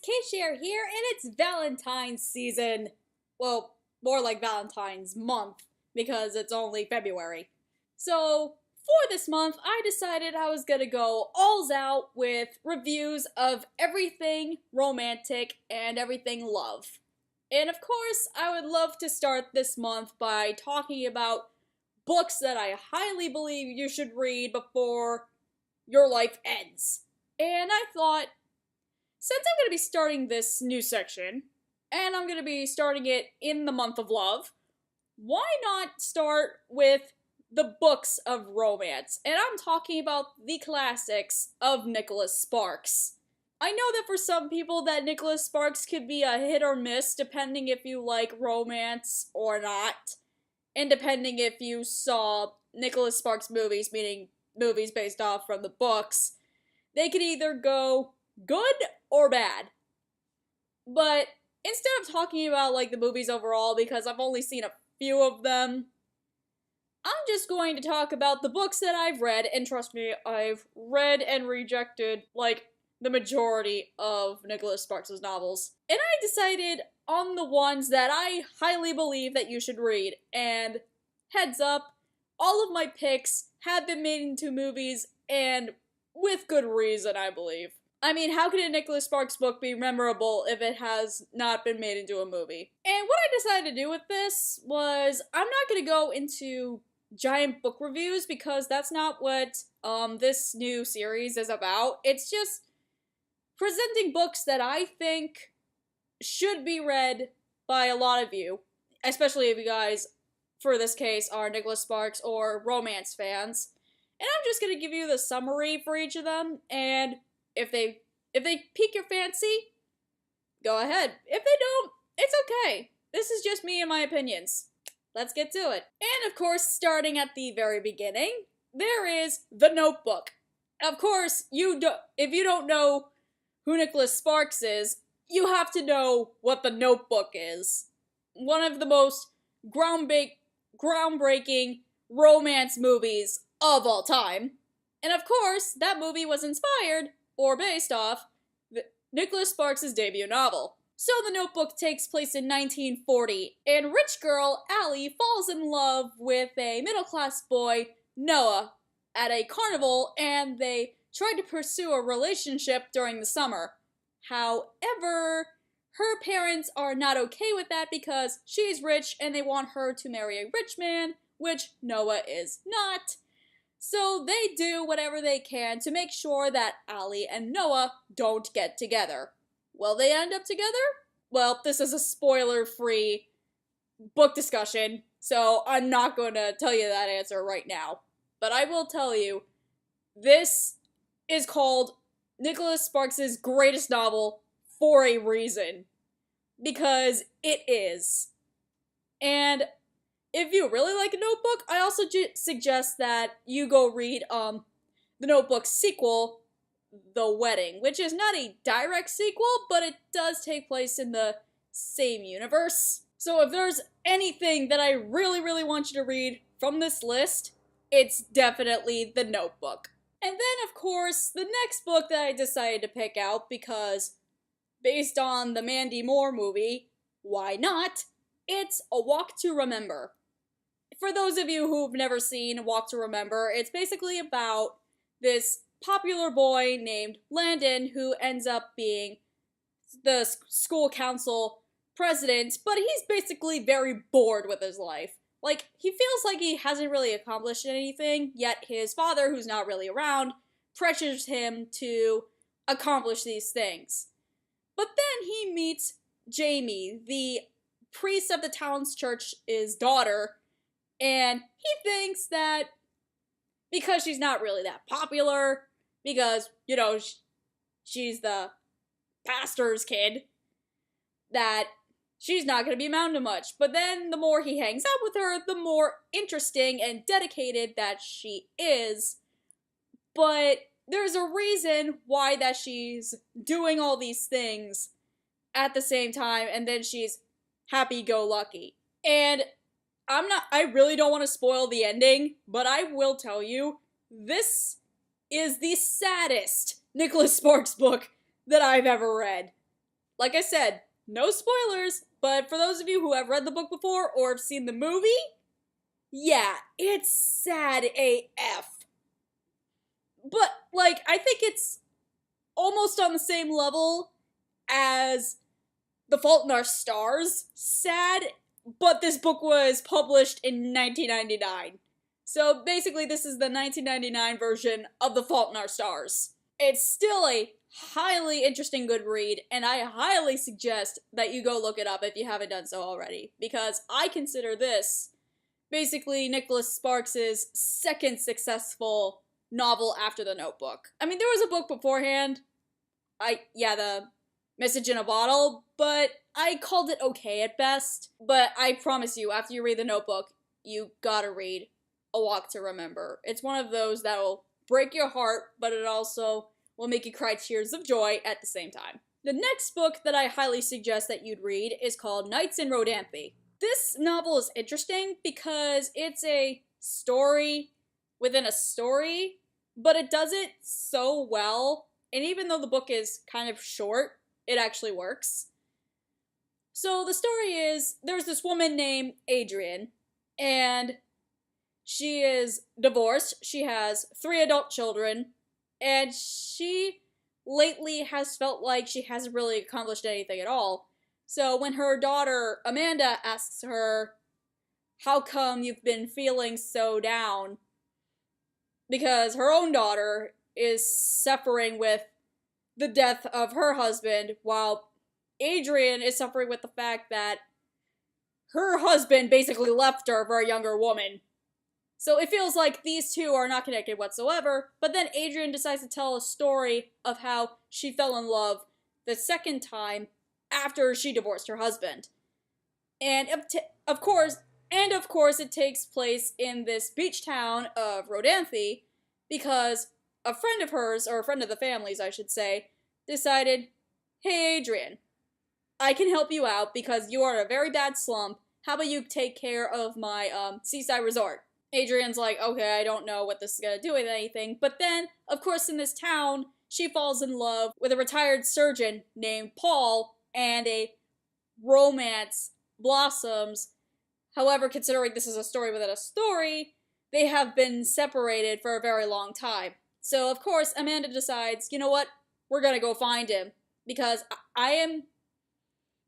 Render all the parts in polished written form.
Cher here, and it's Valentine's season. Well, more like Valentine's month, because it's only February. So, for this month, I decided I was gonna go alls out with reviews of everything romantic and everything love. And of course, I would love to start this month by talking about books that I highly believe you should read before your life ends. And I thought, since I'm going to be starting this new section, and I'm going to be starting it in the month of love, why not start with the books of romance? And I'm talking about the classics of Nicholas Sparks. I know that for some people that Nicholas Sparks could be a hit or miss depending if you like romance or not, and depending if you saw Nicholas Sparks movies, meaning movies based off from the books. They could either go good or bad. But instead of talking about like the movies overall, because I've only seen a few of them, I'm just going to talk about the books that I've read, and trust me, I've read and rejected like the majority of Nicholas Sparks' novels. And I decided on the ones that I highly believe that you should read. And heads up, all of my picks have been made into movies, and with good reason, I believe. I mean, how could a Nicholas Sparks book be memorable if it has not been made into a movie? And what I decided to do with this was, I'm not going to go into giant book reviews because that's not what this new series is about. It's just presenting books that I think should be read by a lot of you, especially if you guys, for this case, are Nicholas Sparks or romance fans. And I'm just going to give you the summary for each of them, and if they pique your fancy, go ahead. If they don't, it's okay. This is just me and my opinions. Let's get to it. And of course, starting at the very beginning, there is The Notebook. Of course, if you don't know who Nicholas Sparks is, you have to know what The Notebook is. One of the most groundbreaking romance movies of all time. And of course, that movie was inspired, or based off, Nicholas Sparks' debut novel. So The Notebook takes place in 1940, and rich girl Allie falls in love with a middle-class boy, Noah, at a carnival, and they try to pursue a relationship during the summer. However, her parents are not okay with that because she's rich and they want her to marry a rich man, which Noah is not. So they do whatever they can to make sure that Allie and Noah don't get together. Will they end up together? Well, this is a spoiler-free book discussion, so I'm not going to tell you that answer right now. But I will tell you, this is called Nicholas Sparks' greatest novel for a reason. Because it is. And if you really like a Notebook, I also suggest that you go read the Notebook sequel, The Wedding, which is not a direct sequel, but it does take place in the same universe. So if there's anything that I really, really want you to read from this list, it's definitely The Notebook. And then, of course, the next book that I decided to pick out, because based on the Mandy Moore movie, why not? It's A Walk to Remember. For those of you who've never seen A Walk to Remember, it's basically about this popular boy named Landon who ends up being the school council president, but he's basically very bored with his life. Like, he feels like he hasn't really accomplished anything, yet his father, who's not really around, pressures him to accomplish these things. But then he meets Jamie, the priest of the town's church's daughter, and he thinks that because she's not really that popular, because, you know, she's the pastor's kid, that she's not going to be amounting to much. But then the more he hangs out with her, the more interesting and dedicated that she is. But there's a reason why that she's doing all these things at the same time, and then she's happy-go-lucky. And I really don't want to spoil the ending, but I will tell you, this is the saddest Nicholas Sparks book that I've ever read. like I said, no spoilers, but for those of you who have read the book before or have seen the movie, yeah, it's sad AF. But, like, I think it's almost on the same level as The Fault in Our Stars sad, but this book was published in 1999. So basically this is the 1999 version of The Fault in Our Stars. It's still a highly interesting good read, and I highly suggest that you go look it up if you haven't done so already, because I consider this basically Nicholas Sparks' second successful novel after The Notebook. I mean, there was a book beforehand, The Message in a Bottle, but I called it okay at best. But I promise you, after you read The Notebook, you gotta read A Walk to Remember. It's one of those that'll break your heart, but it also will make you cry tears of joy at the same time. The next book that I highly suggest that you'd read is called Nights in Rodanthe. This novel is interesting because it's a story within a story, but it does it so well, and even though the book is kind of short, it actually works. So the story is, there's this woman named Adrian, and she is divorced, she has 3 adult children, and she lately has felt like she hasn't really accomplished anything at all. So when her daughter, Amanda, asks her, how come you've been feeling so down? Because her own daughter is suffering with the death of her husband, while Adrian is suffering with the fact that her husband basically left her for a younger woman. So it feels like these two are not connected whatsoever, but then Adrian decides to tell a story of how she fell in love the second time after she divorced her husband. And of course it takes place in this beach town of Rodanthe, because a friend of hers, or a friend of the family's I should say, decided, hey Adrian, I can help you out because you are in a very bad slump. How about you take care of my seaside resort? Adrian's like, okay, I don't know what this is gonna do with anything. But then, of course, in this town, she falls in love with a retired surgeon named Paul, and a romance blossoms. However, considering this is a story within a story, they have been separated for a very long time. So, of course, Amanda decides, you know what? We're gonna go find him. Because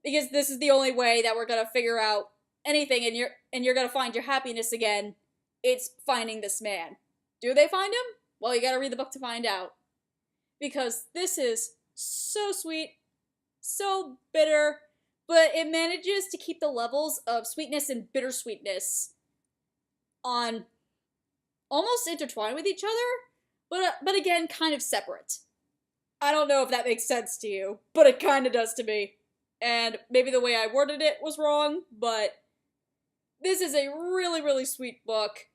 because this is the only way that we're gonna figure out anything, and you're gonna find your happiness again. It's finding this man. Do they find him? Well, you gotta read the book to find out. Because this is so sweet, so bitter, but it manages to keep the levels of sweetness and bittersweetness on almost intertwined with each other, but again, kind of separate. I don't know if that makes sense to you, but it kind of does to me. And maybe the way I worded it was wrong, but this is a really, really sweet book,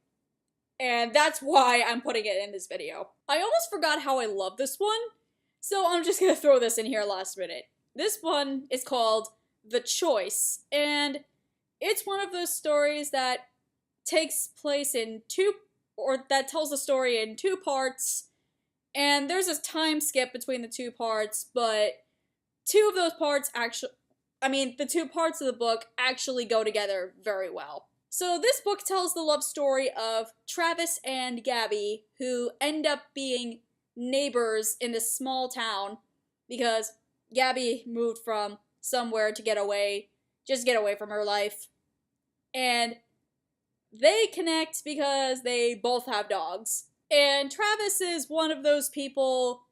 and that's why I'm putting it in this video. I almost forgot how I love this one, so I'm just gonna throw this in here last minute. This one is called The Choice, and it's one of those stories that takes place in that tells a story in 2 parts, and there's a time skip between the 2 parts, but 2 of those parts the 2 parts of the book actually go together very well. So this book tells the love story of Travis and Gabby, who end up being neighbors in this small town because Gabby moved from somewhere to get away from her life. And they connect because they both have dogs. And Travis is one of those people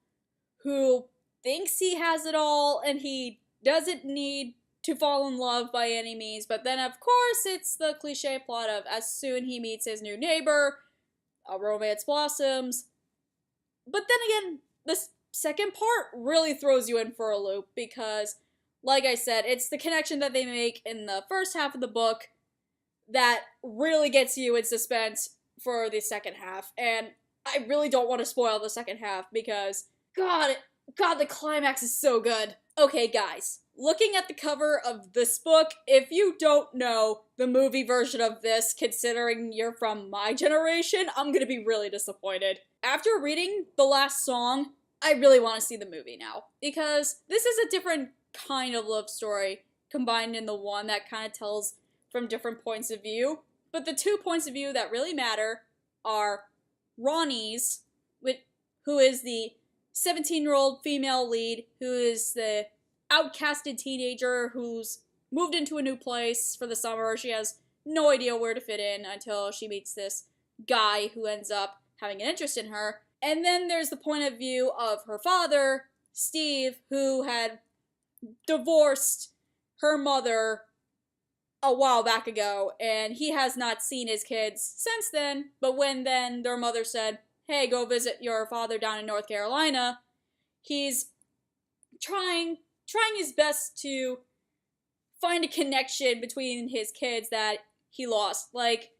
who thinks he has it all and he doesn't need to fall in love by any means, but then of course it's the cliche plot of as soon he meets his new neighbor, a romance blossoms. But then again, the second part really throws you in for a loop because, like I said, it's the connection that they make in the first half of the book that really gets you in suspense for the second half, and I really don't want to spoil the second half because, God, the climax is so good. Okay, guys. Looking at the cover of this book, if you don't know the movie version of this, considering you're from my generation, I'm gonna be really disappointed. After reading the last song, I really want to see the movie now, because this is a different kind of love story combined in the one that kind of tells from different points of view. But the 2 points of view that really matter are Ronnie's, who is the 17-year-old female lead, who is the outcasted teenager who's moved into a new place for the summer. She has no idea where to fit in until she meets this guy who ends up having an interest in her. And then there's the point of view of her father, Steve, who had divorced her mother a while back ago, and he has not seen his kids since then. But when then their mother said, hey, go visit your father down in North Carolina, he's trying his best to find a connection between his kids that he lost. Like,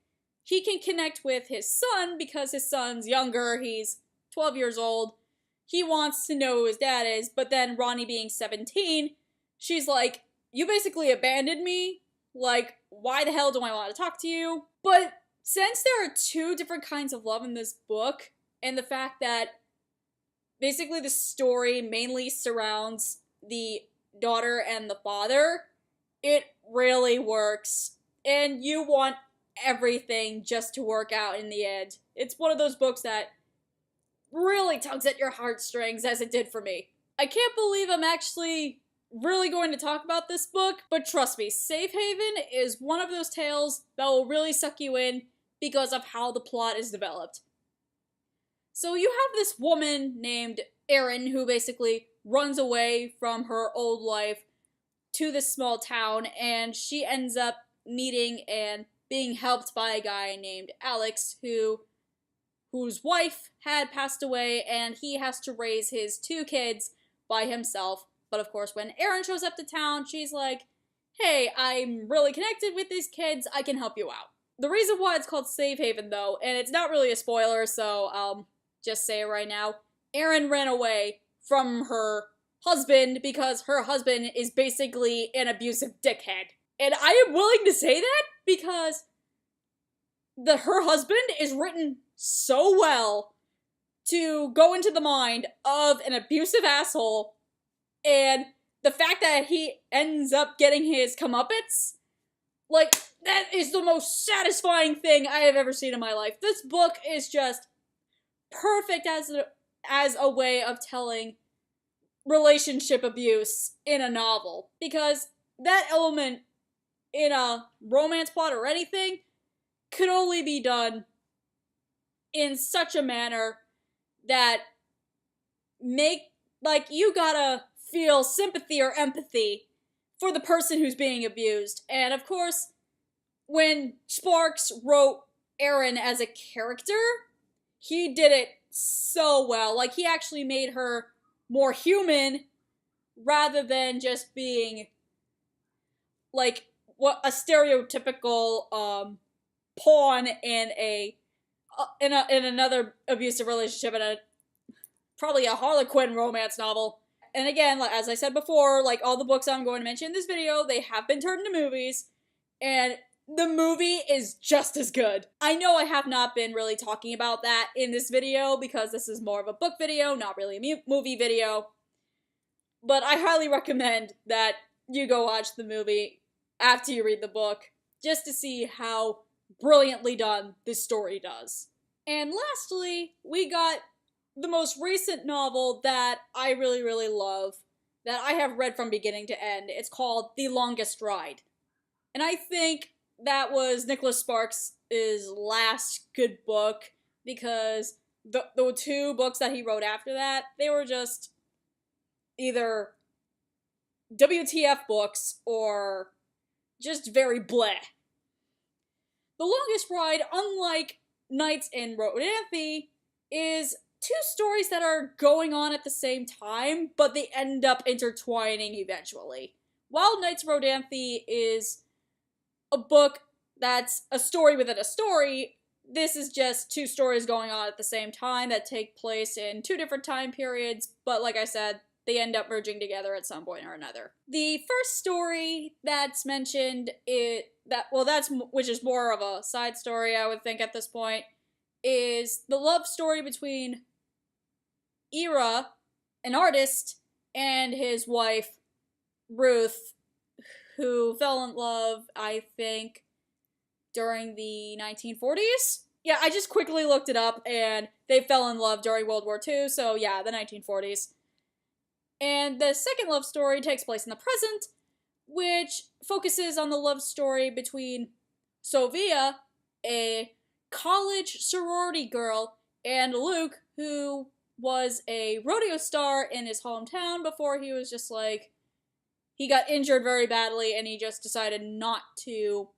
he can connect with his son because his son's younger, he's 12 years old. He wants to know who his dad is, but then Ronnie being 17, she's like, you basically abandoned me. Like, why the hell do I want to talk to you? But since there are 2 different kinds of love in this book, and the fact that basically the story mainly surrounds the daughter and the father, it really works. And you want everything just to work out in the end. It's one of those books that really tugs at your heartstrings, as it did for me. I can't believe I'm actually really going to talk about this book, but trust me, Safe Haven is one of those tales that will really suck you in because of how the plot is developed. So you have this woman named Erin who basically runs away from her old life to this small town, and she ends up meeting and being helped by a guy named Alex whose wife had passed away, and he has to raise his 2 kids by himself. But of course, when Erin shows up to town, she's like, hey, I'm really connected with these kids, I can help you out. The reason why it's called Safe Haven, though, and it's not really a spoiler, so I'll just say it right now, Erin ran away from her husband because her husband is basically an abusive dickhead. And I am willing to say that because her husband is written so well to go into the mind of an abusive asshole, and the fact that he ends up getting his comeuppance, like, that is the most satisfying thing I have ever seen in my life. This book is just perfect as a way of telling relationship abuse in a novel, because that element in a romance plot or anything could only be done in such a manner that you gotta feel sympathy or empathy for the person who's being abused. And of course, when Sparks wrote Erin as a character, he did it so well. Like, he actually made her more human rather than just being like what a stereotypical pawn in another abusive relationship, in probably a Harlequin romance novel. And again, as I said before, like all the books I'm going to mention in this video, they have been turned into movies, and the movie is just as good. I know I have not been really talking about that in this video because this is more of a book video, not really a movie video, but I highly recommend that you go watch the movie after you read the book, just to see how brilliantly done this story does. And lastly, we got the most recent novel that I really, really love, that I have read from beginning to end. It's called The Longest Ride. And I think that was Nicholas Sparks' last good book, because the 2 books that he wrote after that, they were just either WTF books or just very bleh. The Longest Ride, unlike Knights and Rodanthe, is 2 stories that are going on at the same time, but they end up intertwining eventually. While Knights Rodanthe is a book that's a story within a story, this is just 2 stories going on at the same time that take place in 2 different time periods, but like I said, they end up merging together at some point or another. The first story that's mentioned which is more of a side story, I would think at this point, is the love story between Ira, an artist, and his wife, Ruth, who fell in love, I think, during the 1940s. Yeah, I just quickly looked it up, and they fell in love during World War II, so yeah, the 1940s. And the second love story takes place in the present, which focuses on the love story between Sophia, a college sorority girl, and Luke, who was a rodeo star in his hometown before he was just like, he got injured very badly and he just decided not to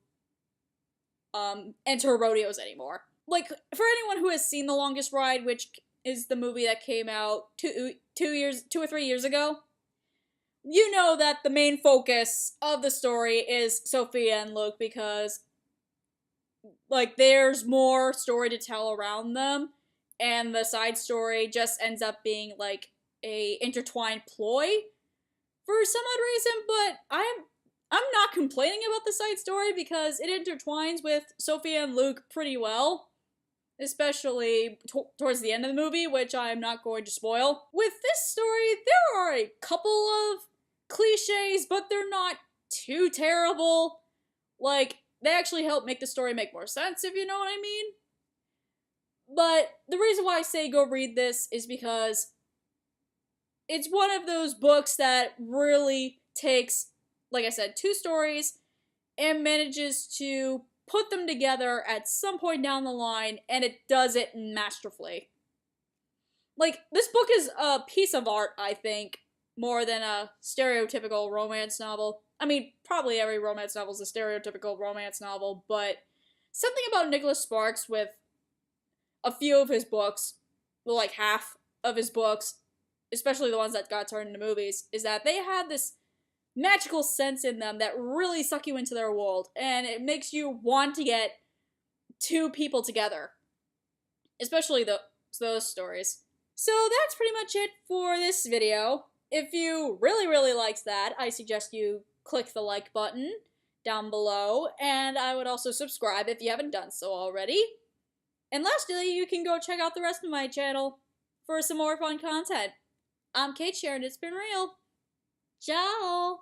enter rodeos anymore. Like, for anyone who has seen The Longest Ride, which is the movie that came out 2 or 3 years ago, you know that the main focus of the story is Sophia and Luke because, like, there's more story to tell around them, and the side story just ends up being, like, a intertwined ploy for some odd reason, but I'm not complaining about the side story because it intertwines with Sophia and Luke pretty well, especially towards the end of the movie, which I'm not going to spoil. With this story, there are a couple of cliches, but they're not too terrible. Like, they actually help make the story make more sense, if you know what I mean. But the reason why I say go read this is because it's one of those books that really takes, like I said, 2 stories and manages to put them together at some point down the line, and it does it masterfully. Like, this book is a piece of art, I think, more than a stereotypical romance novel. I mean, probably every romance novel is a stereotypical romance novel, but something about Nicholas Sparks with a few of his books, well, like half of his books, especially the ones that got turned into movies, is that they have this magical sense in them that really suck you into their world, and it makes you want to get 2 people together. Especially those stories. So that's pretty much it for this video. If you really liked that, I suggest you click the like button down below, and I would also subscribe if you haven't done so already. And lastly, you can go check out the rest of my channel for some more fun content. I'm Cait, Cher, and it's been real. Ciao!